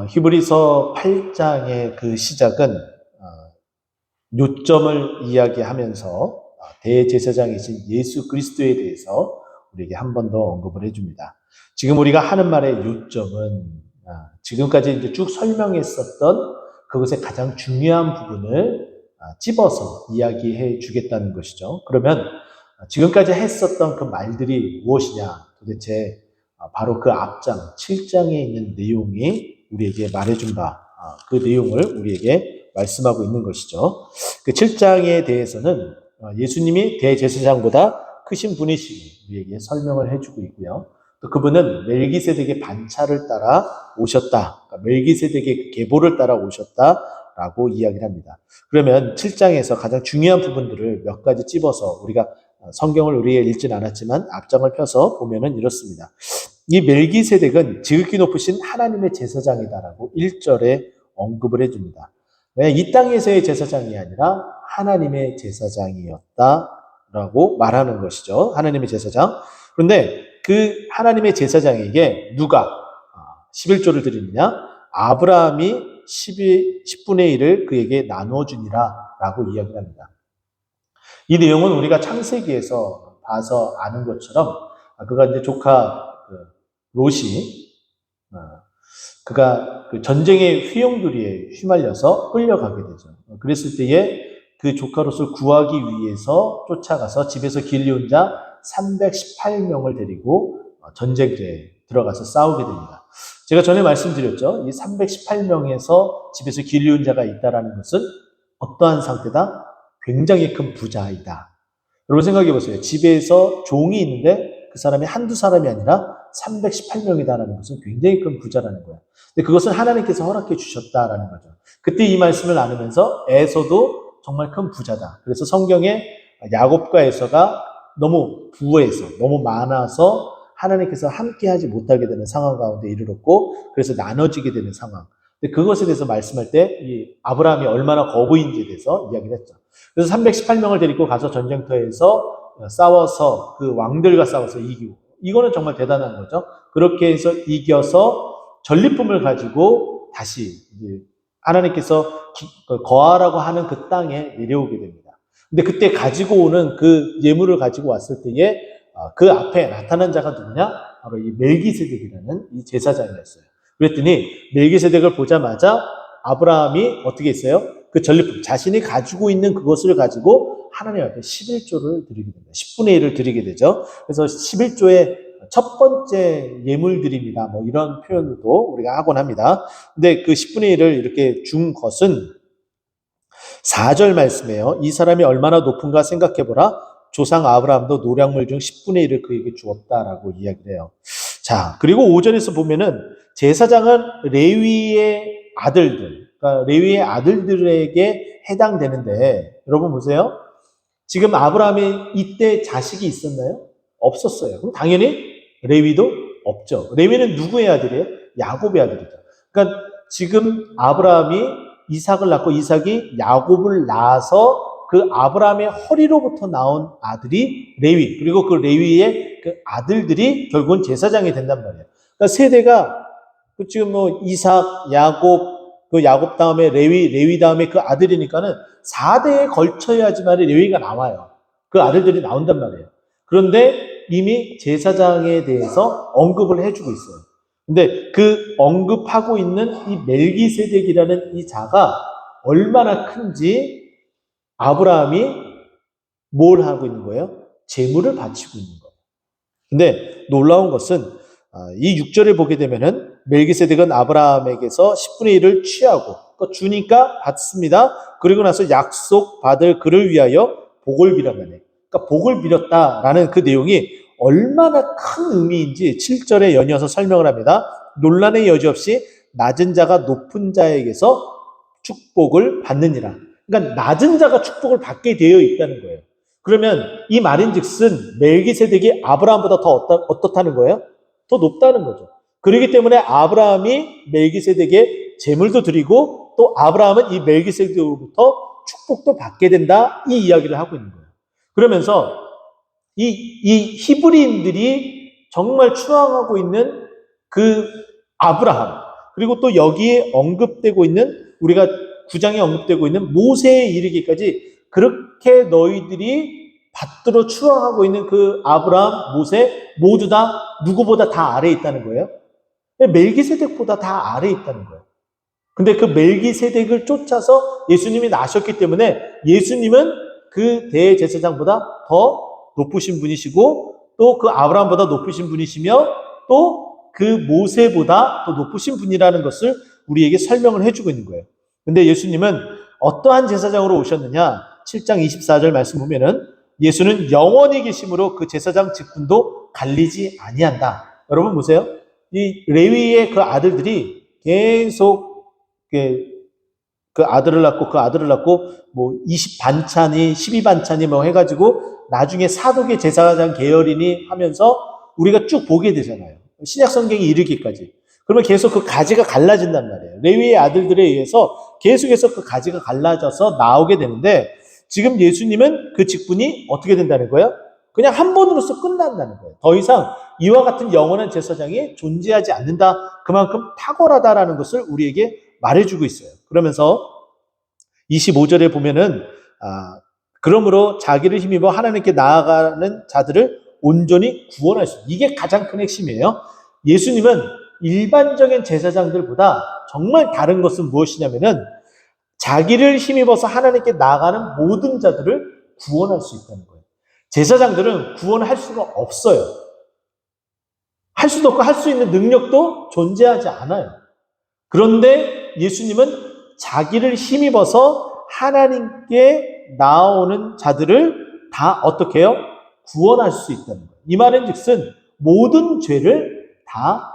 히브리서 8장의 그 시작은 요점을 이야기하면서 대제사장이신 예수 그리스도에 대해서 우리에게 한 번 더 언급을 해줍니다. 지금 우리가 하는 말의 요점은 지금까지 이제 쭉 설명했었던 그것의 가장 중요한 부분을 찝어서 이야기해 주겠다는 것이죠. 그러면 지금까지 했었던 그 말들이 무엇이냐? 도대체 바로 그 앞장 7장에 있는 내용이 우리에게 말해준 바, 그 내용을 우리에게 말씀하고 있는 것이죠. 그 7장에 대해서는 예수님이 대제사장보다 크신 분이시니 우리에게 설명을 해주고 있고요. 또 그분은 멜기세덱의 반차를 따라 오셨다. 그러니까 멜기세덱의 계보를 따라 오셨다라고 이야기를 합니다. 그러면 7장에서 가장 중요한 부분들을 몇 가지 찝어서 우리가 성경을 우리에 읽진 않았지만 앞장을 펴서 보면은 이렇습니다. 이 멜기세덱은 지극히 높으신 하나님의 제사장이다라고 1절에 언급을 해줍니다. 이 땅에서의 제사장이 아니라 하나님의 제사장이었다라고 말하는 것이죠. 하나님의 제사장. 그런데 그 하나님의 제사장에게 누가 11조를 드리느냐? 아브라함이 10분의 1을 그에게 나눠주니라 라고 이야기를 합니다. 이 내용은 우리가 창세기에서 봐서 아는 것처럼 그가 이제 조카 롯이 그가 그 전쟁의 휘용두리에 휘말려서 끌려가게 되죠. 그랬을 때에 그 조카 롯을 구하기 위해서 쫓아가서 집에서 길리온 자 318명을 데리고 전쟁터에 들어가서 싸우게 됩니다. 제가 전에 말씀드렸죠. 이 318명에서 집에서 길리온 자가 있다라는 것은 어떠한 상태다? 굉장히 큰 부자이다. 여러분 생각해 보세요. 집에서 종이 있는데 그 사람이 한두 사람이 아니라 318명이다라는 것은 굉장히 큰 부자라는 거예요. 근데 그것은 하나님께서 허락해 주셨다라는 거죠. 그때 이 말씀을 나누면서 에서도 정말 큰 부자다. 그래서 성경에 야곱과 에서가 너무 부해서 너무 많아서 하나님께서 함께하지 못하게 되는 상황 가운데 이르렀고 그래서 나눠지게 되는 상황. 근데 그것에 대해서 말씀할 때 이 아브라함이 얼마나 거부인지에 대해서 이야기를 했죠. 그래서 318명을 데리고 가서 전쟁터에서 싸워서 그 왕들과 싸워서 이기고 이거는 정말 대단한 거죠. 그렇게 해서 이겨서 전리품을 가지고 다시 이제 하나님께서 거하라고 하는 그 땅에 내려오게 됩니다. 근데 그때 가지고 오는 그 예물을 가지고 왔을 때에 그 앞에 나타난 자가 누구냐? 바로 이 멜기세덱이라는 이 제사장이었어요. 그랬더니 멜기세덱을 보자마자 아브라함이 어떻게 했어요? 그 전리품, 자신이 가지고 있는 그것을 가지고 하나님 앞에 11조를 드리게 됩니다. 10분의 1을 드리게 되죠. 그래서 11조의 첫 번째 예물드립니다. 뭐 이런 표현도 우리가 하곤 합니다. 근데 그 10분의 1을 이렇게 준 것은 4절 말씀이에요. 이 사람이 얼마나 높은가 생각해보라. 조상 아브라함도 노량물 중 10분의 1을 그에게 주었다라고 이야기를 해요. 자, 그리고 5절에서 보면은 제사장은 레위의 아들들, 그러니까 레위의 아들들에게 해당되는데 여러분 보세요. 지금 아브라함이 이때 자식이 있었나요? 없었어요. 그럼 당연히 레위도 없죠. 레위는 누구의 아들이에요? 야곱의 아들이죠. 그러니까 지금 아브라함이 이삭을 낳고 이삭이 야곱을 낳아서 그 아브라함의 허리로부터 나온 아들이 레위, 그리고 그 레위의 그 아들들이 결국은 제사장이 된단 말이에요. 그러니까 세대가 지금 뭐 이삭, 야곱, 그 야곱 다음에 레위 다음에 그 아들이니까는 4대에 걸쳐야지만 레위가 나와요. 그 아들들이 나온단 말이에요. 그런데 이미 제사장에 대해서 언급을 해주고 있어요. 근데 그 언급하고 있는 이 멜기세덱이라는 이 자가 얼마나 큰지 아브라함이 뭘 하고 있는 거예요? 제물을 바치고 있는 거예요. 근데 놀라운 것은 이 6절에 보게 되면은 멜기세덱은 아브라함에게서 10분의 1을 취하고 주니까 받습니다. 그리고 나서 약속받을 그를 위하여 복을 빌었네. 그러니까 복을 빌었다라는 그 내용이 얼마나 큰 의미인지 7절에 연이어서 설명을 합니다. 논란의 여지 없이 낮은 자가 높은 자에게서 축복을 받느니라. 그러니까 낮은 자가 축복을 받게 되어 있다는 거예요. 그러면 이 말인즉슨 멜기세덱이 아브라함보다 더 어떻다는 거예요? 더 높다는 거죠. 그렇기 때문에 아브라함이 멜기세덱에 제물도 드리고 또 아브라함은 이 멜기세덱으로부터 축복도 받게 된다 이 이야기를 하고 있는 거예요. 그러면서 이 히브리인들이 정말 추앙하고 있는 그 아브라함, 그리고 또 여기에 언급되고 있는, 우리가 9장에 언급되고 있는 모세에 이르기까지 그렇게 너희들이 받들어 추앙하고 있는 그 아브라함, 모세 모두 다 누구보다 다 아래에 있다는 거예요. 멜기세덱보다 다 아래에 있다는 거예요. 근데 그 멜기세덱을 쫓아서 예수님이 나셨기 때문에 예수님은 그 대제사장보다 더 높으신 분이시고 또 그 아브라함보다 높으신 분이시며 또 그 모세보다 더 높으신 분이라는 것을 우리에게 설명을 해주고 있는 거예요. 근데 예수님은 어떠한 제사장으로 오셨느냐? 7장 24절 말씀 보면은 예수는 영원히 계심으로 그 제사장 직분도 갈리지 아니한다. 여러분 보세요. 이 레위의 그 아들들이 계속 그 아들을 낳고 뭐 20반찬이 12반찬이 뭐 해가지고 나중에 사독의 제사장 계열이니 하면서 우리가 쭉 보게 되잖아요. 신약 성경이 이르기까지. 그러면 계속 그 가지가 갈라진단 말이에요. 레위의 아들들에 의해서 계속해서 그 가지가 갈라져서 나오게 되는데 지금 예수님은 그 직분이 어떻게 된다는 거예요? 그냥 한 번으로서 끝난다는 거예요. 더 이상 이와 같은 영원한 제사장이 존재하지 않는다. 그만큼 탁월하다라는 것을 우리에게 말해주고 있어요. 그러면서 25절에 보면은 그러므로 자기를 힘입어 하나님께 나아가는 자들을 온전히 구원할 수 있어요. 이게 가장 큰 핵심이에요. 예수님은 일반적인 제사장들보다 정말 다른 것은 무엇이냐면은 자기를 힘입어서 하나님께 나아가는 모든 자들을 구원할 수 있다는 거예요. 제사장들은 구원할 수가 없어요. 할 수도 없고 할 수 있는 능력도 존재하지 않아요. 그런데 예수님은 자기를 힘입어서 하나님께 나아오는 자들을 다 어떻게 해요? 구원할 수 있다는 거예요. 이 말은 즉슨 모든 죄를 다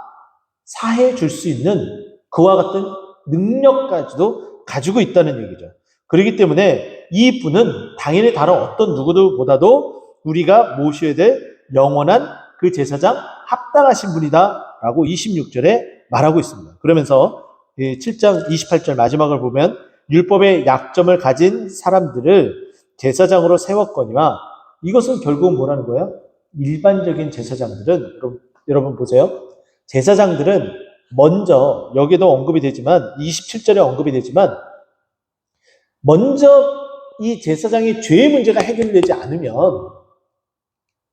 사해 줄 수 있는 그와 같은 능력까지도 가지고 있다는 얘기죠. 그렇기 때문에 이 분은 당연히 다른 어떤 누구보다도 우리가 모셔야 될 영원한 그 제사장 합당하신 분이다라고 26절에 말하고 있습니다. 그러면서 7장 28절 마지막을 보면 율법의 약점을 가진 사람들을 제사장으로 세웠거니와 이것은 결국은 뭐라는 거예요? 일반적인 제사장들은 여러분 보세요. 제사장들은 먼저 여기도 언급이 되지만 27절에 언급이 되지만 먼저 이 제사장의 죄의 문제가 해결되지 않으면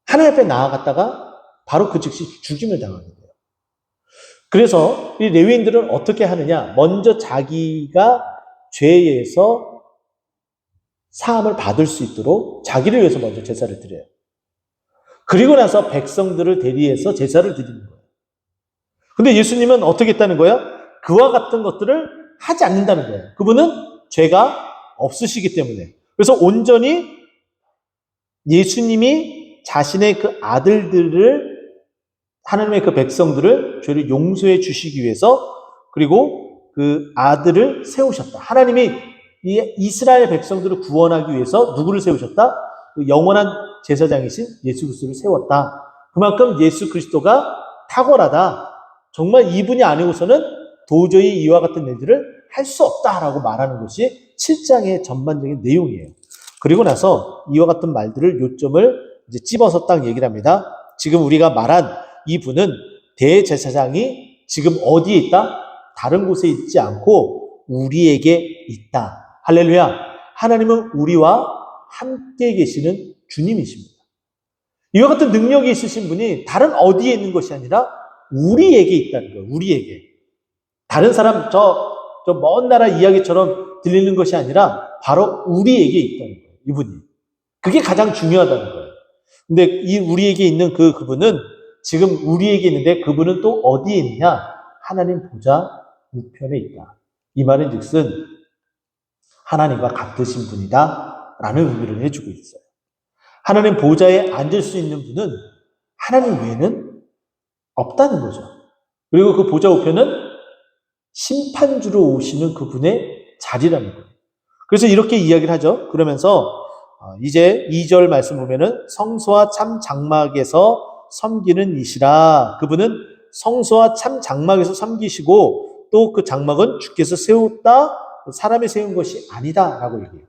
하나님 앞에 나아갔다가 바로 그 즉시 죽임을 당하게 돼요. 그래서 이 레위인들은 어떻게 하느냐? 먼저 자기가 죄에서 사함을 받을 수 있도록 자기를 위해서 먼저 제사를 드려요. 그리고 나서 백성들을 대리해서 제사를 드리는 거예요. 근데 예수님은 어떻게 했다는 거예요? 그와 같은 것들을 하지 않는다는 거예요. 그분은 죄가 없으시기 때문에. 그래서 온전히 예수님이 자신의 그 아들들을 하나님의 그 백성들을 죄를 용서해 주시기 위해서 그리고 그 아들을 세우셨다. 하나님이 이 이스라엘 백성들을 구원하기 위해서 누구를 세우셨다? 그 영원한 제사장이신 예수 그리스도를 세웠다. 그만큼 예수 그리스도가 탁월하다. 정말 이분이 아니고서는 도저히 이와 같은 일들을 할 수 없다라고 말하는 것이 7장의 전반적인 내용이에요. 그리고 나서 이와 같은 말들을 요점을 이제 찝어서 딱 얘기를 합니다. 지금 우리가 말한 이 분은 대제사장이 지금 어디에 있다? 다른 곳에 있지 않고 우리에게 있다. 할렐루야. 하나님은 우리와 함께 계시는 주님이십니다. 이와 같은 능력이 있으신 분이 다른 어디에 있는 것이 아니라 우리에게 있다는 거예요. 우리에게. 다른 사람 저 먼 나라 이야기처럼 들리는 것이 아니라 바로 우리에게 있다는 거예요. 이분이. 그게 가장 중요하다는 거예요. 근데 이 우리에게 있는 그분은 지금 우리에게 있는데 그분은 또 어디에 있느냐? 하나님 보좌 우편에 있다. 이 말은 즉슨 하나님과 같으신 분이다 라는 의미를 해주고 있어요. 하나님 보좌에 앉을 수 있는 분은 하나님 외에는 없다는 거죠. 그리고 그 보좌 우편은 심판주로 오시는 그분의 자리라는 거예요. 그래서 이렇게 이야기를 하죠. 그러면서 이제 2절 말씀 보면은 성소와 참 장막에서 섬기는 이시라. 그분은 성소와 참 장막에서 섬기시고 또 그 장막은 주께서 세웠다 사람이 세운 것이 아니다 라고 얘기해요.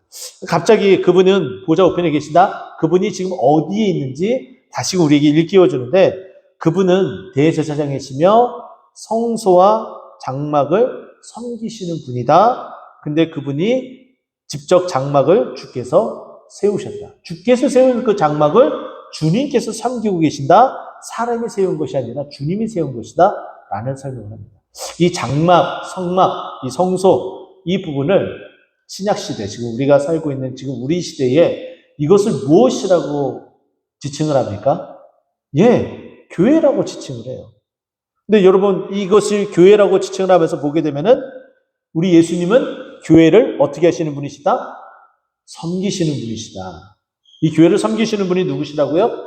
갑자기 그분은 보좌 우편에 계신다. 그분이 지금 어디에 있는지 다시 우리에게 일깨워 주는데 그분은 대제사장이시며 성소와 장막을 섬기시는 분이다. 근데 그분이 직접 장막을 주께서 세우셨다. 주께서 세운 그 장막을 주님께서 섬기고 계신다. 사람이 세운 것이 아니라 주님이 세운 것이다. 라는 설명을 합니다. 이 장막, 성막, 이 성소, 이 부분을 신약시대, 지금 우리가 살고 있는 지금 우리 시대에 이것을 무엇이라고 지칭을 합니까? 예, 교회라고 지칭을 해요. 근데 여러분, 이것을 교회라고 지칭을 하면서 보게 되면은 우리 예수님은 교회를 어떻게 하시는 분이시다? 섬기시는 분이시다. 이 교회를 섬기시는 분이 누구시라고요?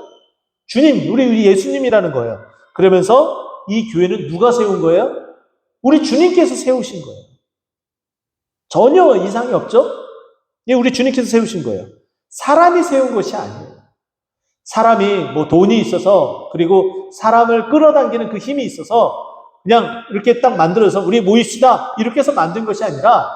주님, 우리 예수님이라는 거예요. 그러면서 이 교회는 누가 세운 거예요? 우리 주님께서 세우신 거예요. 전혀 이상이 없죠? 예, 우리 주님께서 세우신 거예요. 사람이 세운 것이 아니에요. 사람이 뭐 돈이 있어서 그리고 사람을 끌어당기는 그 힘이 있어서 그냥 이렇게 딱 만들어서 우리 모입시다 이렇게 해서 만든 것이 아니라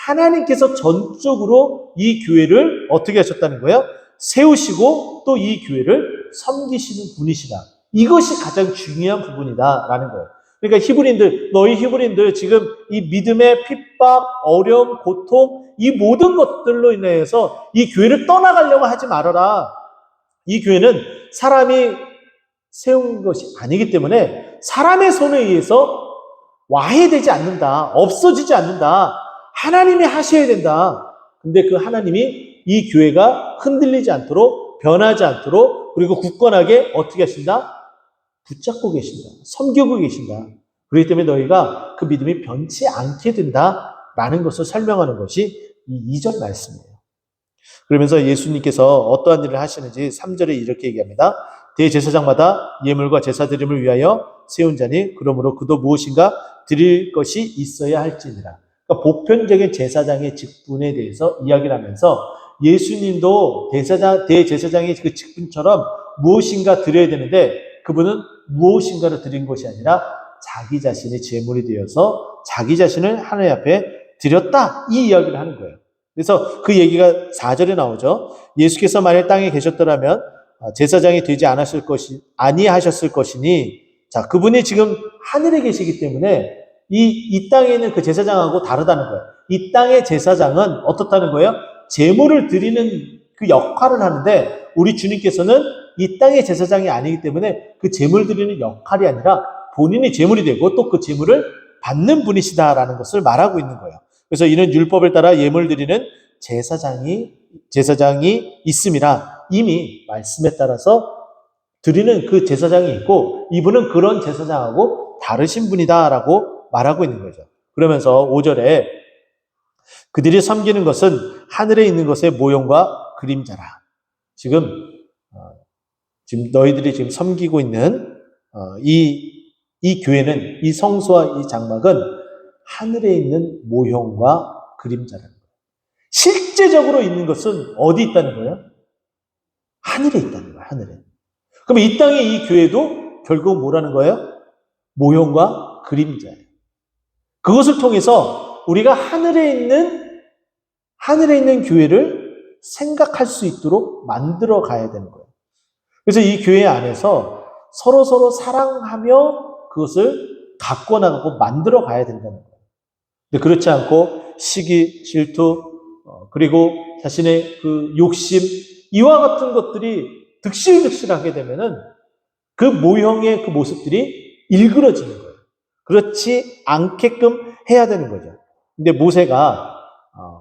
하나님께서 전적으로 이 교회를 어떻게 하셨다는 거예요? 세우시고 또 이 교회를 섬기시는 분이시다. 이것이 가장 중요한 부분이다라는 거예요. 그러니까 너희 히브리인들 지금 이 믿음의 핍박, 어려움, 고통 이 모든 것들로 인해서 이 교회를 떠나가려고 하지 말아라. 이 교회는 사람이 세운 것이 아니기 때문에 사람의 손에 의해서 와해되지 않는다. 없어지지 않는다. 하나님이 하셔야 된다. 근데 그 하나님이 이 교회가 흔들리지 않도록 변하지 않도록 그리고 굳건하게 어떻게 하신다? 붙잡고 계신다. 섬기고 계신다. 그렇기 때문에 너희가 그 믿음이 변치 않게 된다라는 것을 설명하는 것이 이 2절 말씀이에요. 그러면서 예수님께서 어떠한 일을 하시는지 3절에 이렇게 얘기합니다. 대제사장마다 예물과 제사 드림을 위하여 세운 자니 그러므로 그도 무엇인가 드릴 것이 있어야 할지니라. 그러니까 보편적인 제사장의 직분에 대해서 이야기를 하면서 예수님도 대제사장의 그 직분처럼 무엇인가 드려야 되는데 그분은 무엇인가를 드린 것이 아니라 자기 자신이 제물이 되어서 자기 자신을 하나님 앞에 드렸다. 이 이야기를 하는 거예요. 그래서 그 얘기가 4절에 나오죠. 예수께서 만일 땅에 계셨더라면 제사장이 되지 아니하셨을 것이니 자, 그분이 지금 하늘에 계시기 때문에 이 땅에 있는 그 제사장하고 다르다는 거예요. 이 땅의 제사장은 어떻다는 거예요? 제물을 드리는 그 역할을 하는데 우리 주님께서는 이 땅의 제사장이 아니기 때문에 그 제물 드리는 역할이 아니라 본인이 제물이 되고 또 그 제물을 받는 분이시다라는 것을 말하고 있는 거예요. 그래서 이는 율법을 따라 예물 드리는 제사장이 있음이라 이미 말씀에 따라서 드리는 그 제사장이 있고 이분은 그런 제사장하고 다르신 분이다라고 말하고 있는 거죠. 그러면서 5절에 그들이 섬기는 것은 하늘에 있는 것의 모형과 그림자라. 지금 너희들이 지금 섬기고 있는 이 교회는 이 성소와 이 장막은 하늘에 있는 모형과 그림자라는 거예요. 실제적으로 있는 것은 어디 있다는 거예요? 하늘에 있다는 거예요. 하늘에. 그럼 이 땅의 이 교회도 결국 뭐라는 거예요? 모형과 그림자예요. 그것을 통해서 우리가 하늘에 있는 교회를 생각할 수 있도록 만들어 가야 되는 거예요. 그래서 이 교회 안에서 서로 사랑하며 그것을 갖고 나가고 만들어 가야 된다는 거예요. 근데 그렇지 않고 시기, 질투, 그리고 자신의 그 욕심, 이와 같은 것들이 득실득실하게 되면은 그 모형의 그 모습들이 일그러지는 거예요. 그렇지 않게끔 해야 되는 거죠. 근데 모세가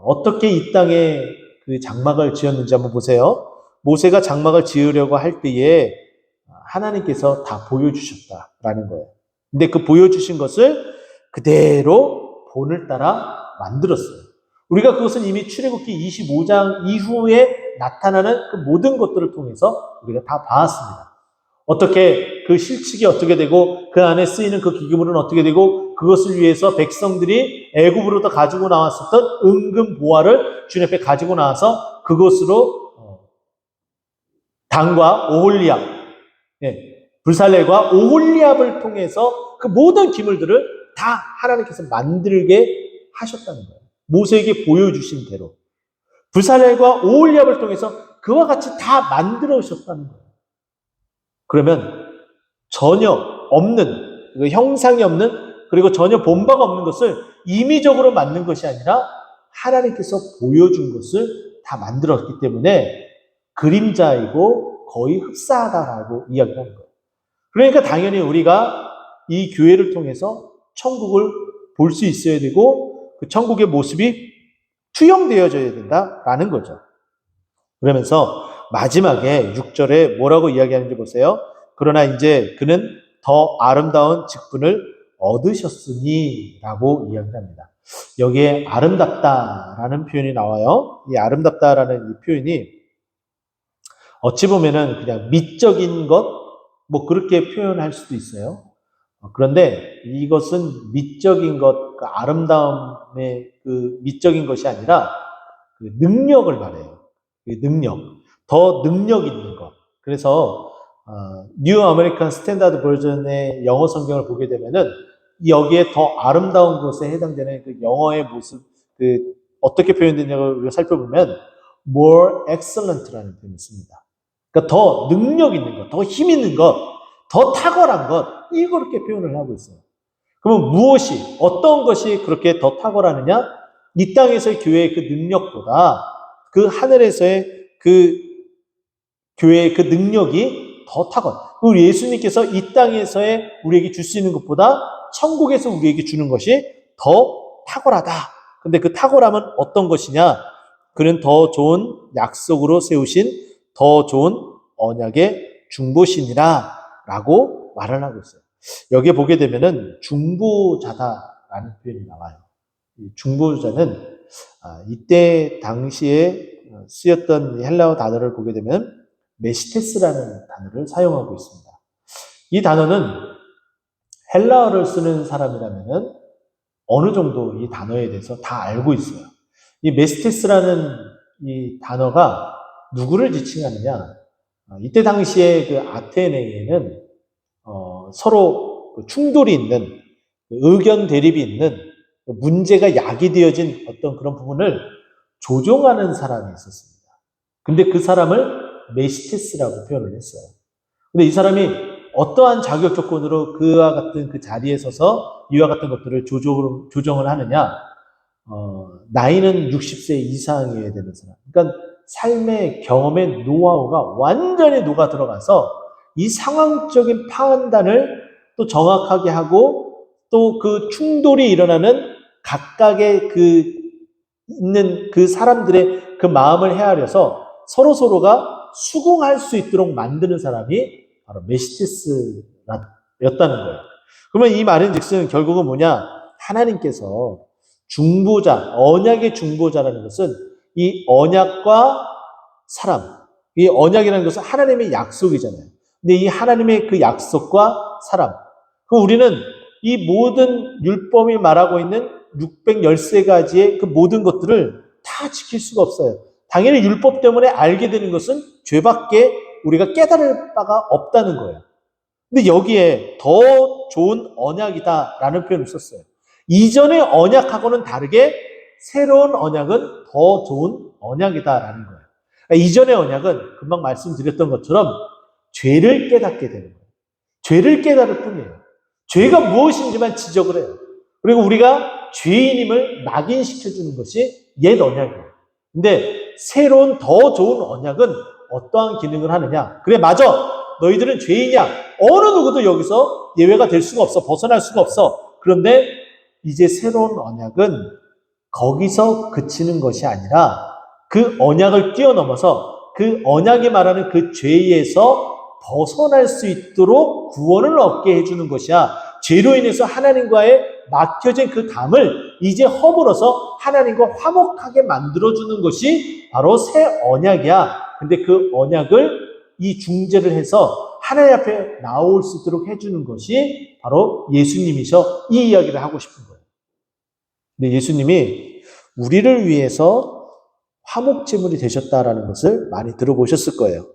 어떻게 이 땅에 그 장막을 지었는지 한번 보세요. 모세가 장막을 지으려고 할 때에 하나님께서 다 보여주셨다라는 거예요. 근데 그 보여주신 것을 그대로 본을 따라 만들었어요. 우리가 그것은 이미 출애굽기 25장 이후에 나타나는 그 모든 것들을 통해서 우리가 다 봤습니다. 어떻게 그 실측이 어떻게 되고 그 안에 쓰이는 그 기구물은 어떻게 되고 그것을 위해서 백성들이 애굽으로부터 가지고 나왔었던 은금 보화를 주님 앞에 가지고 나와서 그것으로 단과 오홀리압, 불살레과 오홀리압을 통해서 그 모든 기물들을 다 하나님께서 만들게 하셨다는 거예요. 모세에게 보여주신 대로. 불살레과 오홀리압을 통해서 그와 같이 다 만들어 오셨다는 거예요. 그러면 전혀 없는, 그 형상이 없는 그리고 전혀 본 바가 없는 것을 임의적으로 만든 것이 아니라 하나님께서 보여준 것을 다 만들었기 때문에 그림자이고 거의 흡사하다라고 이야기를 하는 거예요. 그러니까 당연히 우리가 이 교회를 통해서 천국을 볼 수 있어야 되고 그 천국의 모습이 투영되어져야 된다라는 거죠. 그러면서 마지막에 6절에 뭐라고 이야기하는지 보세요. 그러나 이제 그는 더 아름다운 직분을 얻으셨으니 라고 이야기를 합니다. 여기에 아름답다라는 표현이 나와요. 이 아름답다라는 이 표현이 어찌 보면은 그냥 미적인 것, 뭐 그렇게 표현할 수도 있어요. 그런데 이것은 미적인 것, 그 아름다움의 그 미적인 것이 아니라 그 능력을 말해요. 그 능력. 더 능력 있는 것. 그래서 뉴 아메리칸 스탠다드 버전의 영어 성경을 보게 되면은 여기에 더 아름다운 것에 해당되는 그 영어의 모습, 그 어떻게 표현되냐고 우리가 살펴보면 more excellent라는 표현이 있습니다. 그러니까 더 능력 있는 것, 더 힘 있는 것, 더 탁월한 것, 이렇게 표현을 하고 있어요. 그러면 무엇이, 어떤 것이 그렇게 더 탁월하느냐? 이 땅에서의 교회의 그 능력보다 그 하늘에서의 그 교회의 그 능력이 더 탁월. 우리 예수님께서 이 땅에서의 우리에게 줄 수 있는 것보다 천국에서 우리에게 주는 것이 더 탁월하다. 근데 그 탁월함은 어떤 것이냐? 그는 더 좋은 약속으로 세우신 더 좋은 언약의 중보신이라 라고 말을 하고 있어요. 여기에 보게 되면은 중보자다라는 표현이 나와요. 이 중보자는 이때 당시에 쓰였던 헬라어 단어를 보게 되면 메시테스라는 단어를 사용하고 있습니다. 이 단어는 헬라어를 쓰는 사람이라면은 어느 정도 이 단어에 대해서 다 알고 있어요. 이 메시테스라는 이 단어가 누구를 지칭하느냐? 이때 당시에 그 아테네에는 서로 충돌이 있는 의견 대립이 있는 문제가 야기되어진 어떤 그런 부분을 조정하는 사람이 있었습니다. 근데 그 사람을 메시테스라고 표현을 했어요. 근데 이 사람이 어떠한 자격 조건으로 그와 같은 그 자리에 서서 이와 같은 것들을 조정을 하느냐? 나이는 60세 이상이어야 되는 사람. 그러니까 삶의 경험의 노하우가 완전히 녹아 들어가서 이 상황적인 판단을 또 정확하게 하고 또 그 충돌이 일어나는 각각의 그 있는 그 사람들의 그 마음을 헤아려서 서로가 수긍할 수 있도록 만드는 사람이 바로 메시티스였다는 거예요. 그러면 이 말은 즉슨 결국은 뭐냐? 하나님께서 중보자, 언약의 중보자라는 것은 이 언약과 사람, 이 언약이라는 것은 하나님의 약속이잖아요. 근데 이 하나님의 그 약속과 사람, 그 우리는 이 모든 율법이 말하고 있는 613가지의 그 모든 것들을 다 지킬 수가 없어요. 당연히 율법 때문에 알게 되는 것은 죄밖에 우리가 깨달을 바가 없다는 거예요. 근데 여기에 더 좋은 언약이다라는 표현을 썼어요. 이전의 언약하고는 다르게 새로운 언약은 더 좋은 언약이다라는 거예요. 그러니까 이전의 언약은 금방 말씀드렸던 것처럼 죄를 깨닫게 되는 거예요. 죄를 깨달을 뿐이에요. 죄가 무엇인지만 지적을 해요. 그리고 우리가 죄인임을 낙인시켜주는 것이 옛 언약이에요. 근데 새로운 더 좋은 언약은 어떠한 기능을 하느냐? 그래, 맞아. 너희들은 죄인이야. 어느 누구도 여기서 예외가 될 수가 없어. 벗어날 수가 없어. 그런데 이제 새로운 언약은 거기서 그치는 것이 아니라 그 언약을 뛰어넘어서 그 언약이 말하는 그 죄에서 벗어날 수 있도록 구원을 얻게 해주는 것이야. 죄로 인해서 하나님과의 막혀진 그 담을 이제 허물어서 하나님과 화목하게 만들어주는 것이 바로 새 언약이야. 근데 그 언약을 이 중재를 해서 하나님 앞에 나올 수 있도록 해주는 것이 바로 예수님이셔. 이 이야기를 하고 싶은 거예요. 근데 예수님이 우리를 위해서 화목제물이 되셨다라는 것을 많이 들어보셨을 거예요.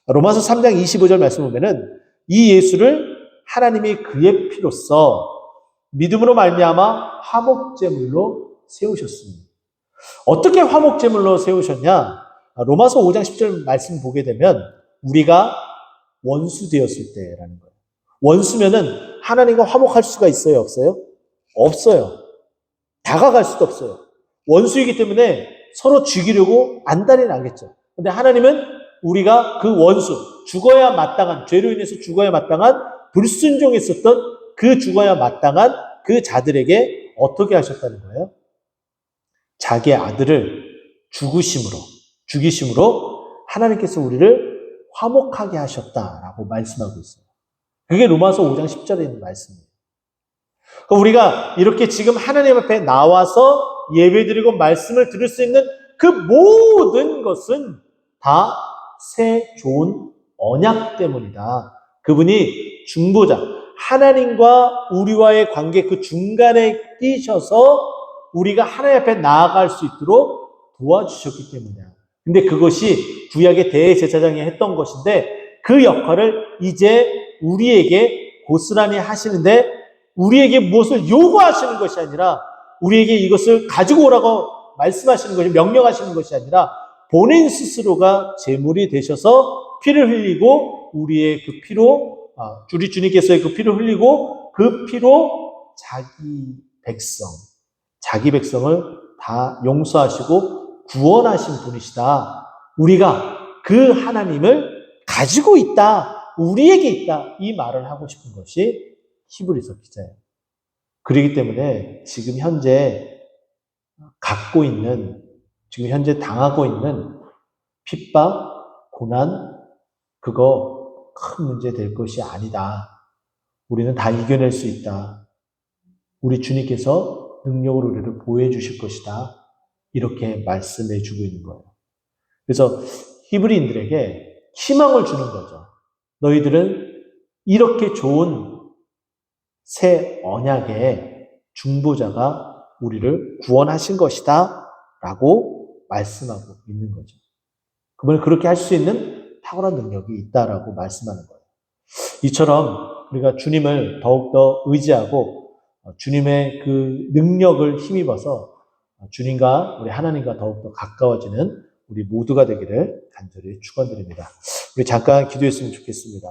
로마서 3장 25절 말씀 보면은 이 예수를 하나님이 그의 피로써 믿음으로 말미암아 화목제물로 세우셨습니다. 어떻게 화목제물로 세우셨냐? 로마서 5장 10절 말씀 보게 되면 우리가 원수 되었을 때라는 거예요. 원수면은 하나님과 화목할 수가 있어요, 없어요? 없어요. 다가갈 수도 없어요. 원수이기 때문에 서로 죽이려고 안달이 나겠죠. 근데 하나님은 우리가 그 원수, 죽어야 마땅한, 죄로 인해서 죽어야 마땅한 불순종했었던 그 죽어야 마땅한 그 자들에게 어떻게 하셨다는 거예요? 자기의 아들을 죽이심으로 하나님께서 우리를 화목하게 하셨다라고 말씀하고 있어요. 그게 로마서 5장 10절에 있는 말씀이에요. 우리가 이렇게 지금 하나님 앞에 나와서 예배드리고 말씀을 들을 수 있는 그 모든 것은 다 새 좋은 언약 때문이다. 그분이 중보자, 하나님과 우리와의 관계 그 중간에 끼셔서 우리가 하나님 앞에 나아갈 수 있도록 도와주셨기 때문이야. 근데 그것이 구약의 대제사장이 했던 것인데 그 역할을 이제 우리에게 고스란히 하시는데 우리에게 무엇을 요구하시는 것이 아니라 우리에게 이것을 가지고 오라고 말씀하시는 것이 명령하시는 것이 아니라 본인 스스로가 제물이 되셔서 피를 흘리고 우리의 그 피로 우리 주님께서의 그 피를 흘리고 그 피로 자기 백성을 다 용서하시고 구원하신 분이시다. 우리가 그 하나님을 가지고 있다. 우리에게 있다. 이 말을 하고 싶은 것이 히브리서 기자예요. 그렇기 때문에 지금 현재 지금 현재 당하고 있는 핍박, 고난, 그거 큰 문제 될 것이 아니다. 우리는 다 이겨낼 수 있다. 우리 주님께서 능력으로 우리를 보호해 주실 것이다. 이렇게 말씀해 주고 있는 거예요. 그래서 히브리인들에게 희망을 주는 거죠. 너희들은 이렇게 좋은 새 언약의 중보자가 우리를 구원하신 것이다. 라고 말씀하고 있는 거죠. 그분은 그렇게 할 수 있는 탁월한 능력이 있다라고 말씀하는 거예요. 이처럼 우리가 주님을 더욱더 의지하고 주님의 그 능력을 힘입어서 주님과 우리 하나님과 더욱더 가까워지는 우리 모두가 되기를 간절히 축원드립니다. 우리 잠깐 기도했으면 좋겠습니다.